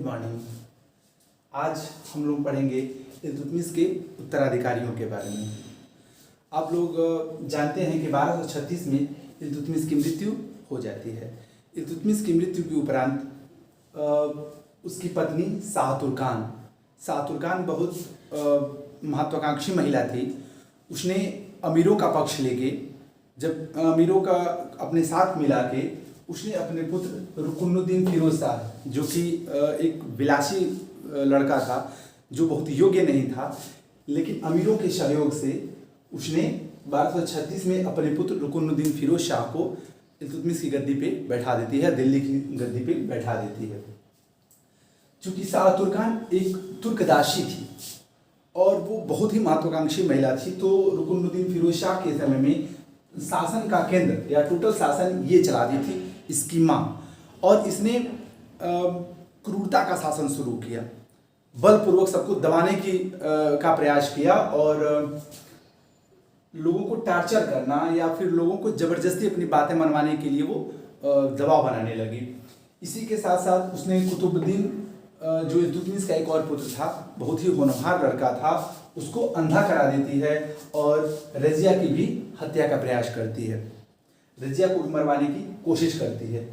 Morning. आज हम लोग पढ़ेंगे इल्तुतमिश के उत्तराधिकारियों के बारे में। आप लोग जानते हैं कि 1236 में इल्तुतमिश की मृत्यु हो जाती है। इल्तुतमिश की मृत्यु के उपरांत उसकी पत्नी शाह तुर्कान बहुत महत्वाकांक्षी महिला थी। उसने अमीरों का पक्ष लेके, जब अमीरों का अपने साथ मिला के, उसने अपने पुत्र रुकुनुद्दीन फिरोज शाह, जो कि एक विलासी लड़का था, जो बहुत योग्य नहीं था, लेकिन अमीरों के सहयोग से उसने 1236 में अपने पुत्र रुकुनुद्दीन फिरोज शाह को इल्तुतमिश की गद्दी पे बैठा देती है, दिल्ली की गद्दी पे बैठा देती है। चूँकि शाह तुर्कान एक तुर्कदासी थी और वो बहुत ही महत्वाकांक्षी महिला थी, तो रुकुनुद्दीन फिरोज शाह के समय में शासन का केंद्र या टोटल शासन ये चलाती थी इसकी माँ, और इसने क्रूरता का शासन शुरू किया, बलपूर्वक सबको दबाने की का प्रयास किया और लोगों को टार्चर करना या फिर लोगों को जबरदस्ती अपनी बातें मनवाने के लिए वो दबाव बनाने लगी। इसी के साथ साथ उसने कुतुबुद्दीन, जो इल्तुतमिश का एक और पुत्र था, बहुत ही होनहार लड़का था, उसको अंधा करा देती है और रजिया की भी हत्या का प्रयास करती है, रजिया को मरवाने की कोशिश करती है।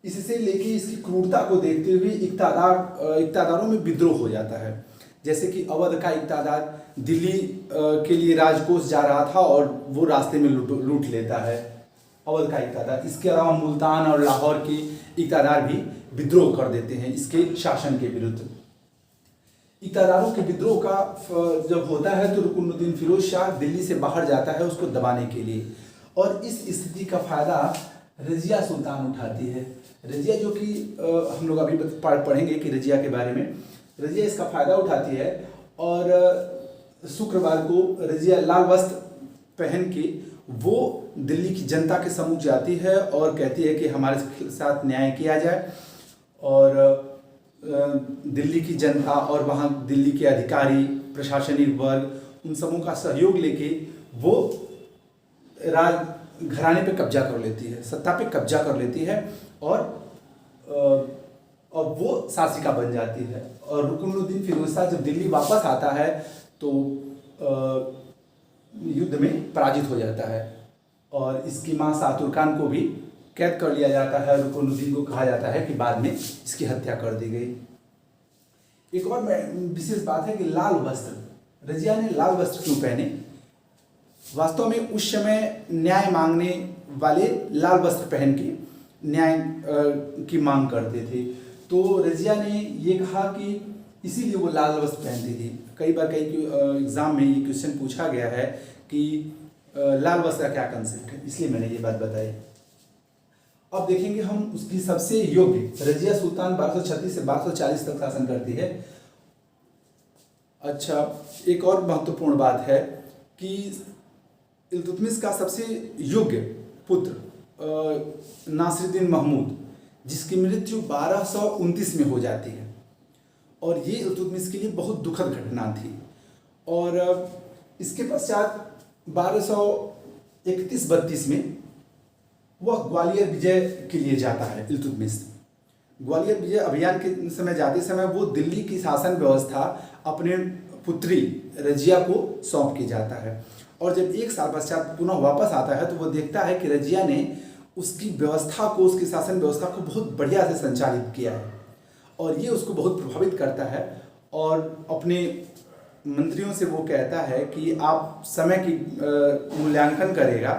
इससे लेके इसकी क्रूरता को देखते हुए इक़्तादारों में विद्रोह हो जाता है। जैसे कि अवध का इक़्तादार दिल्ली के लिए राजकोष जा रहा था और वो रास्ते में लूट लेता है, अवध का इक़्तादार। इसके अलावा मुल्तान और लाहौर के इक़्तादार भी विद्रोह कर देते हैं इसके शासन के विरुद्ध। इक़्तादारों के विद्रोह का जब होता है तो रुकुनुद्दीन फिरोज शाह दिल्ली से बाहर जाता है उसको दबाने के लिए, और इस स्थिति का फायदा रजिया सुल्तान उठाती है। रजिया, जो कि हम लोग अभी पढ़ेंगे कि रजिया के बारे में, रजिया इसका फायदा उठाती है और शुक्रवार को रजिया लाल वस्त्र पहन के वो दिल्ली की जनता के सम्मुख जाती है और कहती है कि हमारे साथ न्याय किया जाए, और दिल्ली की जनता और वहाँ दिल्ली के अधिकारी, प्रशासनिक वर्ग, उन सबों का सहयोग लेके वो राज घराने पे कब्जा कर लेती है, सत्ता पे कब्जा कर लेती है और वो शासिका बन जाती है। और रुकुनुद्दीन फिरोज शाह जब दिल्ली वापस आता है तो युद्ध में पराजित हो जाता है और इसकी माँ शाह तुर्कान को भी कैद कर लिया जाता है। रुकुनुद्दीन को कहा जाता है कि बाद में इसकी हत्या कर दी गई। एक और विशेष बात है कि लाल वस्त्र, रजिया ने लाल वस्त्र क्यों पहने? वास्तव में उस समय न्याय मांगने वाले लाल वस्त्र पहन के न्याय की मांग करते थे, तो रजिया ने ये कहा कि इसीलिए वो लाल वस्त्र पहनती थी। कई बार कई एग्जाम में ये क्वेश्चन पूछा गया है कि लाल वस्त्र का क्या कंसेप्ट है, इसलिए मैंने ये बात बताई। अब देखेंगे हम उसकी सबसे योग्य, रजिया सुल्तान 1236 से 1240 तक शासन करती है। अच्छा, एक और महत्वपूर्ण बात है कि इल्तुतमिश का सबसे योग्य पुत्र नासिरुद्दीन महमूद, जिसकी मृत्यु 1229 में हो जाती है, और ये इल्तुतमिश के लिए बहुत दुखद घटना थी। और इसके पश्चात 1231-32 में वह ग्वालियर विजय के लिए जाता है। इल्तुतमिश ग्वालियर विजय अभियान के समय जाते समय वो दिल्ली की शासन व्यवस्था अपने पुत्री रजिया को सौंप के जाता है, और जब एक साल पश्चात पुनः वापस आता है तो वो देखता है कि रजिया ने उसकी व्यवस्था को, उसकी शासन व्यवस्था को बहुत बढ़िया से संचालित किया है, और ये उसको बहुत प्रभावित करता है। और अपने मंत्रियों से वो कहता है कि आप समय की मूल्यांकन करेगा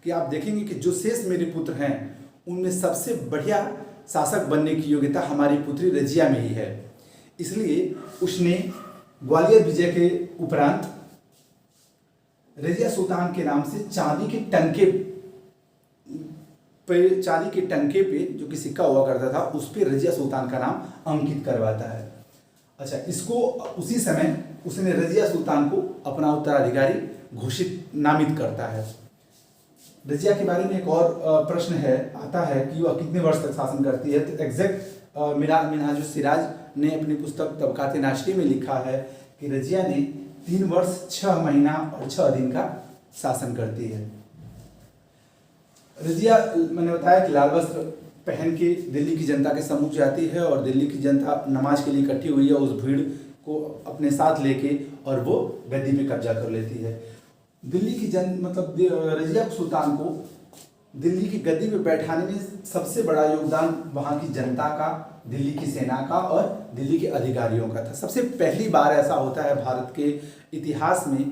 कि आप देखेंगे कि जो शेष मेरे पुत्र हैं उनमें सबसे बढ़िया शासक बनने की योग्यता हमारी पुत्री रजिया में ही है। इसलिए उसने ग्वालियर विजय के उपरांत रजिया सुल्तान के नाम से चांदी के टंके पे जो कि सिक्का हुआ करता था, उस पे रजिया सुल्तान का नाम अंकित करवाता है। अच्छा, इसको उसी समय उसने रजिया सुल्तान को अपना उत्तराधिकारी नामित करता है। रजिया के बारे में एक और प्रश्न आता है कि वह कितने वर्ष तक शासन करती है, तो एग्जैक्ट मिनहाजुस सिराज ने अपनी पुस्तक तबकात-ए नाशरी में लिखा है कि रजिया ने 3 वर्ष 6 महीना और 6 दिन का शासन करती है। रजिया, मैंने बताया कि लाल वस्त्र पहन के दिल्ली की जनता के सम्मुख जाती है और दिल्ली की जनता नमाज के लिए इकट्ठी हुई है उस भीड़ को अपने साथ लेके और वो गद्दी पे कब्जा कर लेती है। दिल्ली की रजिया सुल्तान को दिल्ली की गद्दी पे बैठाने में सबसे बड़ा योगदान वहाँ की जनता का, दिल्ली की सेना का और दिल्ली के अधिकारियों का था। सबसे पहली बार ऐसा होता है भारत के इतिहास में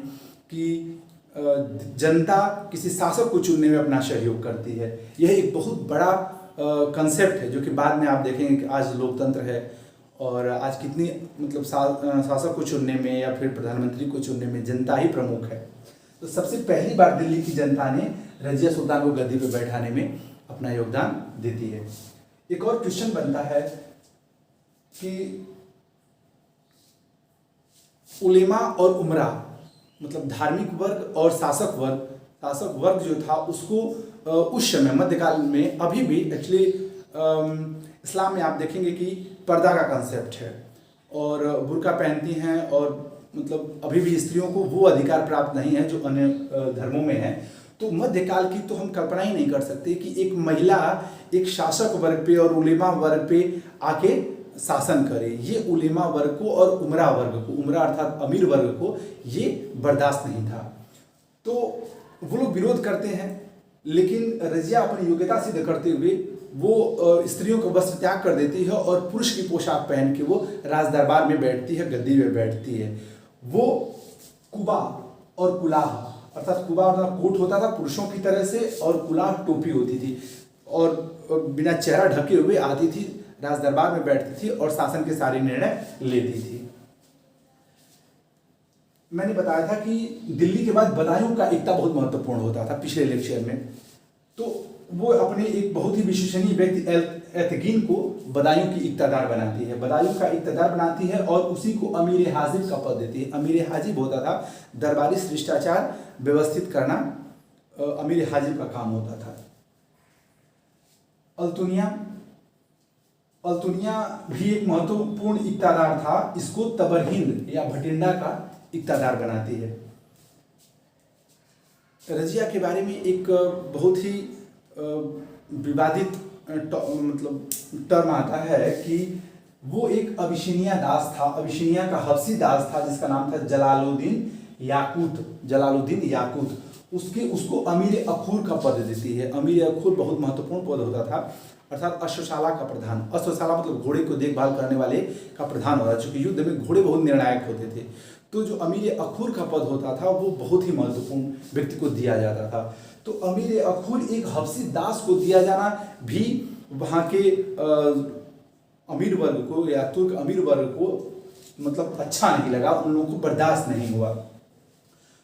कि जनता किसी शासक को चुनने में अपना सहयोग करती है। यह एक बहुत बड़ा कंसेप्ट है जो कि बाद में आप देखेंगे कि आज लोकतंत्र है और आज कितनी शासक को चुनने में या फिर प्रधानमंत्री को चुनने में जनता ही प्रमुख है। तो सबसे पहली बार दिल्ली की जनता ने रजिया सुल्तान को गद्दी पे बैठाने में अपना योगदान देती है। एक और क्वेश्चन बनता है कि उलेमा और उमरा धार्मिक वर्ग और शासक वर्ग जो था उसको उस समय मध्यकाल में अभी भी एक्चुअली इस्लाम में आप देखेंगे कि पर्दा का कंसेप्ट है और बुर्का पहनती हैं और अभी भी स्त्रियों को वो अधिकार प्राप्त नहीं है जो अन्य धर्मों में है। तो मध्यकाल की तो हम कल्पना ही नहीं कर सकते कि एक महिला एक शासक वर्ग पे और उलेमा वर्ग पे आके शासन करे। ये उलेमा वर्ग को और उमरा अर्थात अमीर वर्ग को ये बर्दाश्त नहीं था। तो वो लोग विरोध करते हैं, लेकिन रजिया अपनी योग्यता सिद्ध करते हुए वो स्त्रियों का वस्त्र त्याग कर देती है और पुरुष की पोशाक पहन के वो राज दरबार में बैठती है, गद्दी में बैठती है। वो कुबा और कुलाह अर्थात कुबा अर्थात कोट होता था पुरुषों की तरह से और कुलाह टोपी होती थी और बिना चेहरा ढके हुए आती थी, राज दरबार में बैठती थी और शासन के सारे निर्णय लेती थी। मैंने बताया था कि दिल्ली के बाद बदायूं का एकता बहुत महत्वपूर्ण होता था पिछले लेक्चर में। तो वो अपने एक बहुत ही विश्वसनीय व्यक्ति एतगीन को बदायूं की इक्तादार बनाती है, बदायूं का इक्तादार बनाती है और उसी को अमीर हाजिब का पद देती है। अमीर हाजिब होता था दरबारी शिष्टाचार व्यवस्थित करना, अमीर हाजिब का काम होता था। अल्तुनिया भी एक महत्वपूर्ण इक्तादार था, इसको तबरहिंद या भटिंडा का इक्तादार बनाती है। रजिया के बारे में एक बहुत ही विवादित टर्म आता है कि वो एक अबिसिनिया दास था, अबिसिनिया का हबसी दास था जिसका नाम था जलालुद्दीन याकूत। उसको अमीर अखूर का पद देती है। अमीर अखूर बहुत महत्वपूर्ण पद होता था, अर्थात अश्वशाला का प्रधान। अश्वशाला घोड़े को देखभाल करने वाले का प्रधान होता था, चूंकि युद्ध में घोड़े बहुत निर्णायक होते थे। तो जो अमीर अखूर का पद होता था वो बहुत ही महत्वपूर्ण व्यक्ति को दिया जाता था। तो अमीर अखूर एक हबसी दास को दिया जाना भी वहाँ के अमीर वर्ग को या तुर्क अमीर वर्ग को अच्छा नहीं लगा, उन लोगों को बर्दाश्त नहीं हुआ।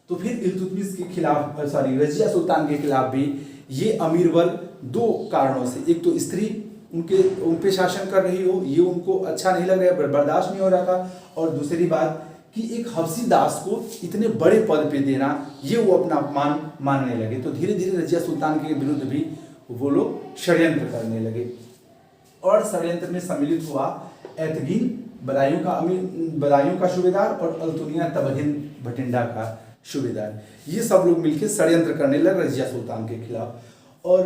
तो फिर इल्तुतमिश के खिलाफ रजिया सुल्तान के खिलाफ भी ये अमीर वर्ग दो कारणों से, एक तो स्त्री उन पे शासन कर रही हो, ये उनको अच्छा नहीं लग रहा है, बर्दाश्त नहीं हो रहा था, और दूसरी बात कि एक हबसी दास को इतने बड़े पद पे देना ये वो अपना अपमान मानने लगे। तो धीरे धीरे रजिया सुल्तान के विरुद्ध भी वो लोग षड्यंत्र करने लगे और षड्यंत्र में सम्मिलित हुआ एतगीन बदायूं का सूबेदार और अल्तुनिया तबरहिंद भटिंडा का सूबेदार। ये सब लोग मिलकर षड्यंत्र करने लगे रजिया सुल्तान के खिलाफ और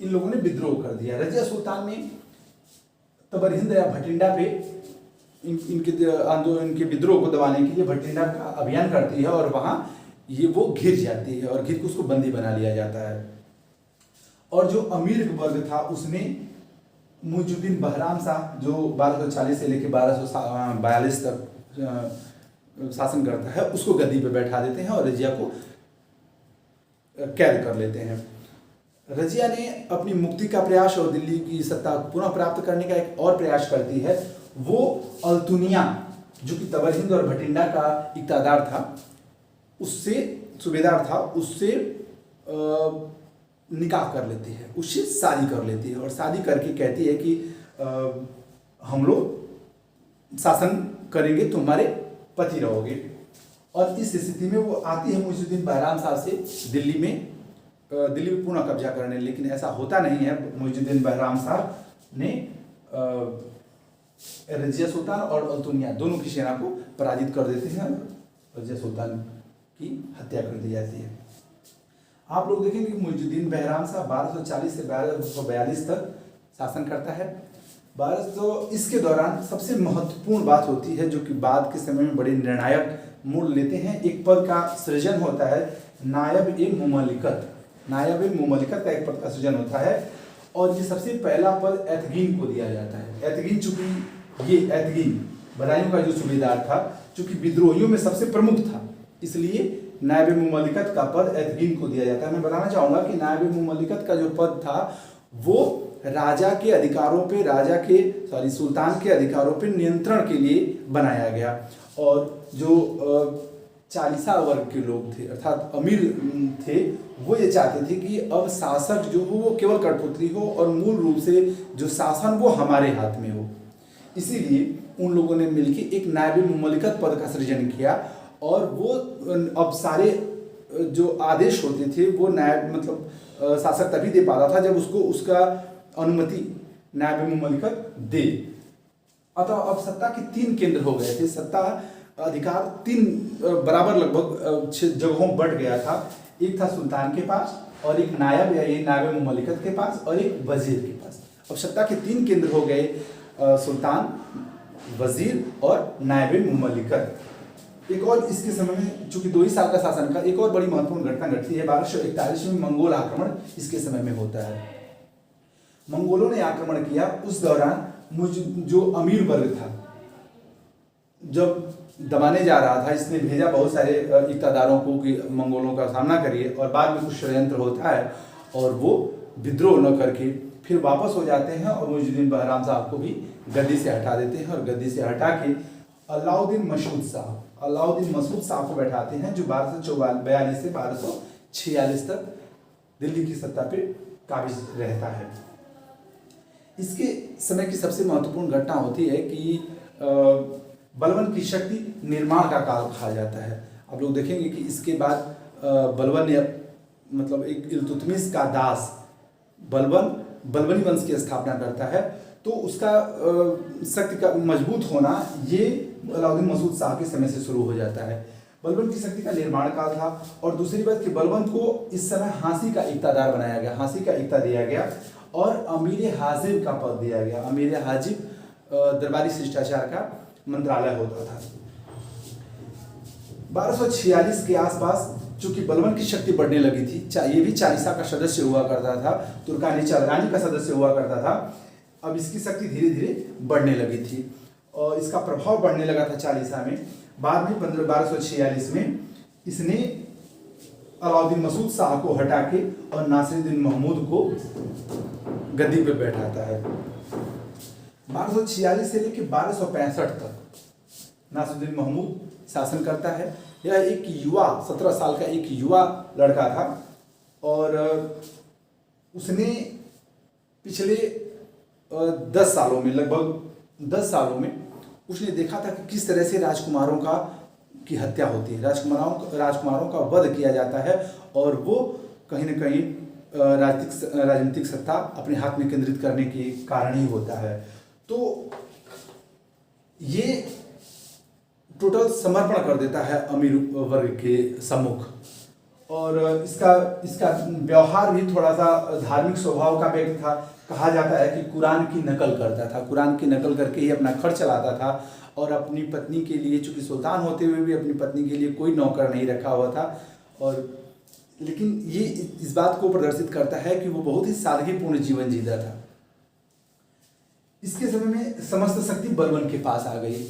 इन लोगों ने विद्रोह कर दिया। रजिया सुल्तान ने तबरहिंद या भटिंडा पे इनके विद्रोह को दबाने के लिए भटिंडा का अभियान करती है और वहाँ ये वो घिर जाती है और घिर के उसको बंदी बना लिया जाता है। और जो अमीर वर्ग था उसने मुइजुद्दीन बहराम शाह जो 1240 से लेकर 1242 तक शासन करता है उसको गद्दी पे बैठा देते हैं और रजिया को कैद कर लेते हैं। रजिया ने अपनी मुक्ति का प्रयास और दिल्ली की सत्ता पुनः प्राप्त करने का एक और प्रयास करती है। वो अल्तुनिया जो कि तबरहिंद और भटिंडा का इक्तादार था, उससे सूबेदार था, उससे निकाह कर लेती है, उससे शादी कर लेती है और शादी करके कहती है कि हम लोग शासन करेंगे, तुम्हारे पति रहोगे। और इस स्थिति में वो आती है मुइजुद्दीन बहराम शाह से दिल्ली में पुनः कब्जा करने, लेकिन ऐसा होता नहीं है। मुइजुद्दीन बहराम शाह ने रजिया सुल्तान और अल्तुनिया दोनों की सेना को पराजित कर देते हैं और रजिया सुल्तान की हत्या कर दी जाती है। आप लोग देखेंगे कि मुइजुद्दीन बहराम शाह 1240 से 1242 तक शासन करता है। 1200 इसके दौरान सबसे महत्वपूर्ण बात होती है जो कि बाद के समय में बड़े निर्णायक मोड़ लेते हैं। एक पद का सृजन होता है, नायब ए मुमलिकत। नायब ए मुमलिकत का एक पद का सृजन होता है और ये सबसे पहला पद एतगीन को दिया जाता है। एतगीन चूंकि ये एतगीन बदायूं का जो सूबेदार था, चूंकि विद्रोहियों में सबसे प्रमुख था, इसलिए नायब मुमलिकत का पद एतगीन को दिया जाता है। मैं बताना चाहूँगा कि नायब मुमलिकत का जो पद था वो राजा के अधिकारों पे, सुल्तान के अधिकारों पे नियंत्रण के लिए बनाया गया। और जो चालीसा वर्ग के लोग थे अर्थात अमीर थे, वो ये चाहते थे कि अब शासक जो हो वो केवल कठपुतली हो और मूल रूप से जो शासन वो हमारे हाथ में हो। इसीलिए उन लोगों ने मिलकर एक नायब मुमलिकत पद का सृजन किया और वो अब सारे जो आदेश होते थे वो नायब मतलब शासक तभी दे पाता था जब उसको उसका अनुमति नायब मुमलिकत दे। अतः अब सत्ता के 3 केंद्र हो गए थे। सत्ता अधिकार 3 बराबर लगभग 6 जगहों बट गया था। एक था सुल्तान के पास और एक नायब या ये नायब मुमलिकत के पास और एक वजीर के पास। अब सत्ता के 3 केंद्र हो गए, सुल्तान, वजीर और नायब मुमलिकत। एक और इसके समय में चूंकि 2 ही साल का शासन का एक और बड़ी महत्वपूर्ण घटना घटती है। 1241 में मंगोल आक्रमण इसके समय में होता है। मंगोलों ने आक्रमण किया। उस दौरान जो अमीर वर्ग था जब दबाने जा रहा था, इसने भेजा बहुत सारे इक़्तिदारों को कि मंगोलों का सामना करिए, और बाद में कुछ षड्यंत्र होता है और वो विद्रोह न करके फिर वापस हो जाते हैं और मुइज़ुद्दीन बहराम साहब को भी गद्दी से हटा देते हैं। और गद्दी से हटा के अलाउद्दीन मसूद साहब को बैठाते हैं जो 1242 से 1246 तक दिल्ली की सत्ता पे काबिज रहता है। इसके समय की सबसे महत्वपूर्ण घटना होती है कि बलबन की शक्ति निर्माण का काल कहा जाता है। आप लोग देखेंगे कि इसके बाद बलबन ने मतलब एक इल्तुतमिश का दास बलबनी वंश की स्थापना करता है, तो उसका शक्ति का मजबूत होना ये अलाउद्दीन मसूद शाह के समय से शुरू हो जाता है। बलबन की शक्ति का निर्माण काल था। और दूसरी बात कि बलबन को इस समय हाँसी का इक़्तिदार बनाया गया, हाँसी का इक़्ता दिया गया और अमीर हाजिब का पद दिया गया। अमीर हाजिब दरबारी शिष्टाचार का मंत्रालय होता था। 1246 के आसपास चूंकि बलबन की शक्ति बढ़ने लगी थी, ये भी चालीसा का सदस्य हुआ करता था, तुर्कानी चालरानी का सदस्य हुआ करता था। अब इसकी शक्ति धीरे धीरे बढ़ने लगी थी और इसका प्रभाव बढ़ने लगा था चालीसा में। बाद में 1246 में इसने अलाउद्दीन मसूद शाह को हटा के और नासिरुद्दीन महमूद को गद्दी पर बैठाता है। 1246 से लेकर 1265 तक नासिरुद्दीन महमूद शासन करता है। यह एक युवा 17 साल का एक युवा लड़का था और उसने पिछले 10 सालों में लगभग 10 सालों में उसने देखा था कि किस तरह से राजकुमारों की हत्या होती है, राजकुमारों का वध किया जाता है और वो कहीं न कहीं राजनीतिक सत्ता अपने हाथ में केंद्रित करने के कारण ही होता है। तो ये टोटल समर्पण कर देता है अमीर वर्ग के सम्मुख और इसका व्यवहार भी थोड़ा सा धार्मिक स्वभाव का व्यक्ति था। कहा जाता है कि कुरान की नकल करता था, कुरान की नकल करके ही अपना खर्च चलाता था और अपनी पत्नी के लिए, चूंकि सुल्तान होते हुए भी अपनी पत्नी के लिए कोई नौकर नहीं रखा हुआ था। और लेकिन ये इस बात को प्रदर्शित करता है कि वो बहुत ही सादगीपूर्ण जीवन जीता था। इसके समय में समस्त शक्ति बलबन के पास आ गई।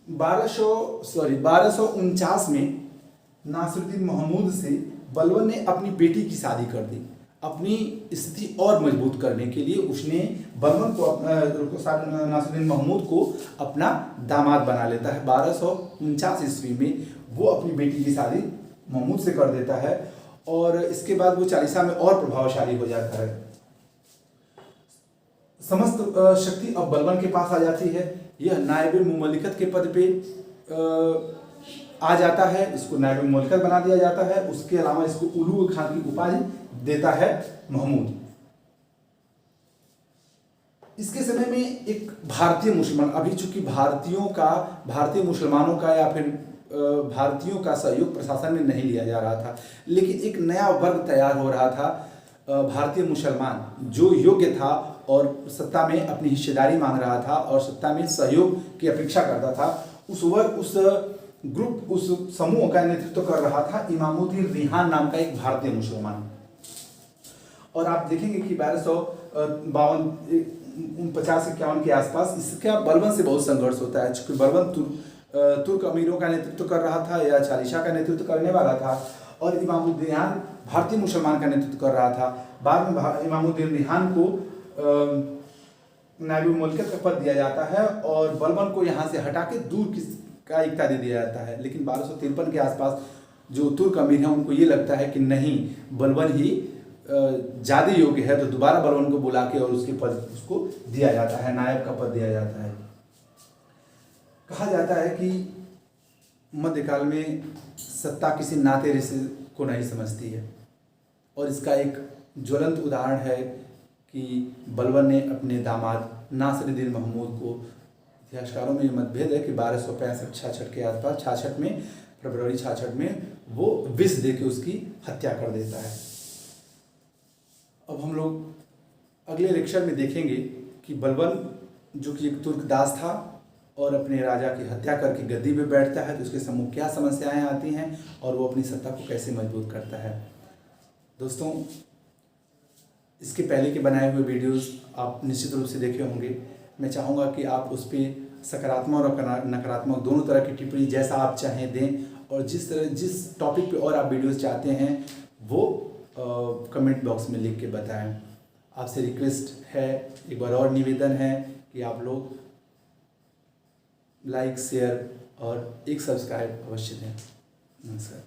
1249 में नासिरुद्दीन महमूद से बलबन ने अपनी बेटी की शादी कर दी। अपनी स्थिति और मजबूत करने के लिए उसने बलबन को नासिरुद्दीन महमूद को अपना दामाद बना लेता है। 1249 ईस्वी में वो अपनी बेटी की शादी महमूद से कर देता है और इसके बाद वो चालीसा में और प्रभावशाली हो जाता है। समस्त शक्ति अब बलबन के पास आ जाती है। यह नायब मुमलिकत के पद पे आ जाता है, इसको नायब मुमलिकत बना दिया जाता है। उसके अलावा इसको उलू खां की उपाधि देता है महमूद। इसके समय में एक भारतीय मुसलमान, अभी चूंकि भारतीय मुसलमानों का या फिर भारतीयों का सहयोग प्रशासन में नहीं लिया जा रहा था, लेकिन एक नया वर्ग तैयार हो रहा था भारतीय मुसलमान जो योग्य था और सत्ता में अपनी हिस्सेदारी मांग रहा था और सत्ता में सहयोग की अपेक्षा करता था, उस ग्रुप उस समूह का नेतृत्व कर रहा था इमामुद्दीन रिहान नाम का एक भारतीय मुसलमान। और आप देखेंगे कि 1252 50-51 के आसपास इसका बलबन से बहुत संघर्ष होता है, क्योंकि बलबन तुर्क अमीरों का नेतृत्व कर रहा था या चालीसा का नेतृत्व करने वाला था, और इमामुद्दीन रिहान भारतीय मुसलमान का नेतृत्व कर रहा था। बाद में इमामुद्दीन रिहान को नायब मुल्कियत का पद दिया जाता है और बलबन को यहाँ से हटा के दूर का इख्तियार दे दिया जाता है। लेकिन 1253 के आसपास जो तुर्क अमीर हैं उनको ये लगता है कि नहीं, बलबन ही ज़्यादा योग्य है, तो दोबारा बलबन को बुला के और उसके पद उसको दिया जाता है, नायब का पद दिया जाता है। कहा जाता है कि मध्यकाल में सत्ता किसी नाते रिश्ते को नहीं समझती है, और इसका एक ज्वलंत उदाहरण है कि बलबन ने अपने दामाद नासिरुद्दीन महमूद को, इतिहासकारों में मतभेद है कि 1265-66 के आसपास 66 में फरवरी 66 में वो विष दे के उसकी हत्या कर देता है। अब हम लोग अगले लेक्चर में देखेंगे कि बलबन जो कि एक तुर्क दास था और अपने राजा की हत्या करके गद्दी पे बैठता है, तो उसके सम्मुख क्या समस्याएं आती हैं और वो अपनी सत्ता को कैसे मजबूत करता है। दोस्तों, इसके पहले के बनाए हुए वीडियोस आप निश्चित रूप से देखे होंगे। मैं चाहूँगा कि आप उस पर सकारात्मक और नकारात्मक दोनों तरह की टिप्पणी जैसा आप चाहें दें, और जिस टॉपिक पे और आप वीडियोस चाहते हैं वो कमेंट बॉक्स में लिख के बताएं। आपसे रिक्वेस्ट है, एक बार और निवेदन है कि आप लोग लाइक, शेयर और एक सब्सक्राइब अवश्य दें। नमस्कार।